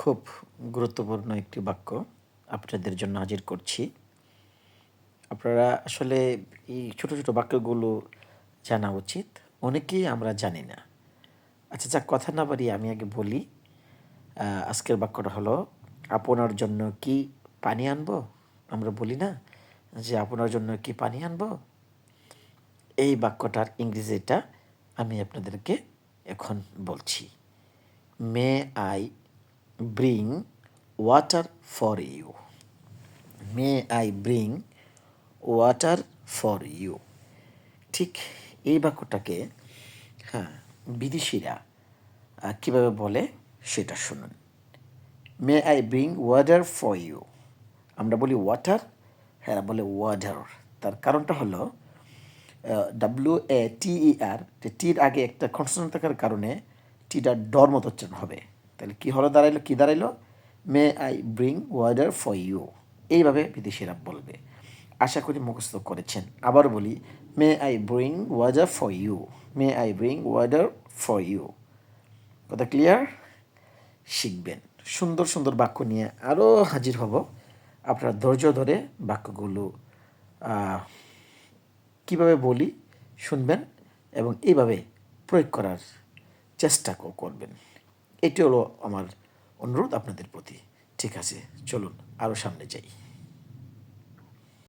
খুব গুরুত্বপূর্ণ একটি বাক্য আপনাদের জন্য হাজির করছি। আপনারা আসলে এই ছোট, ছোট বাক্যগুলো জানা উচিত। অনেকেই আমরা জানি না। আচ্ছা যাক কথা না বাড়িয়ে আমি আগে বলি। আজকের বাক্যটা হলো, "আপনার জন্য কি পানি আনবো?" আমরা বলি না যে, "আপনার জন্য কি পানি আনবো?" এই বাক্যটার ইংরেজিটা আমি আপনাদেরকে এখন বলছি। "May I bring water for you?" May I bring water for you. ঠিক এই বাক্যটাকে হ্যাঁ বিদেশিরা কীভাবে বলে সেটা শুনুন। May I bring water for you. আমরা বলি ওয়াটার, হ্যাঁ বলে ওয়াটার। তার কারণটা হলো WATER, টির আগে একটা কনসোনেন্ট থাকার কারণে টিটা ডর মতো উচ্চারণ হবে। তাহলে কী হলো দাঁড়াইলো, কী দাঁড়াইলো? May I bring water for you. এইভাবে বিদেশিরা বলবে। আশা করি মুখস্থ করেছেন। আবার বলি, may I bring water for you. May I bring water for you. কথা ক্লিয়ার? শিখবেন। সুন্দর সুন্দর বাক্য নিয়ে আরও হাজির হব। আপনারা ধৈর্য ধরে বাক্যগুলো কীভাবে বলি শুনবেন এবং এইভাবে প্রয়োগ করার চেষ্টা করবেন। এটি হলো আমার অনুরোধ আপনাদের প্রতি। ঠিক আছে, চলুন আরও সামনে যাই।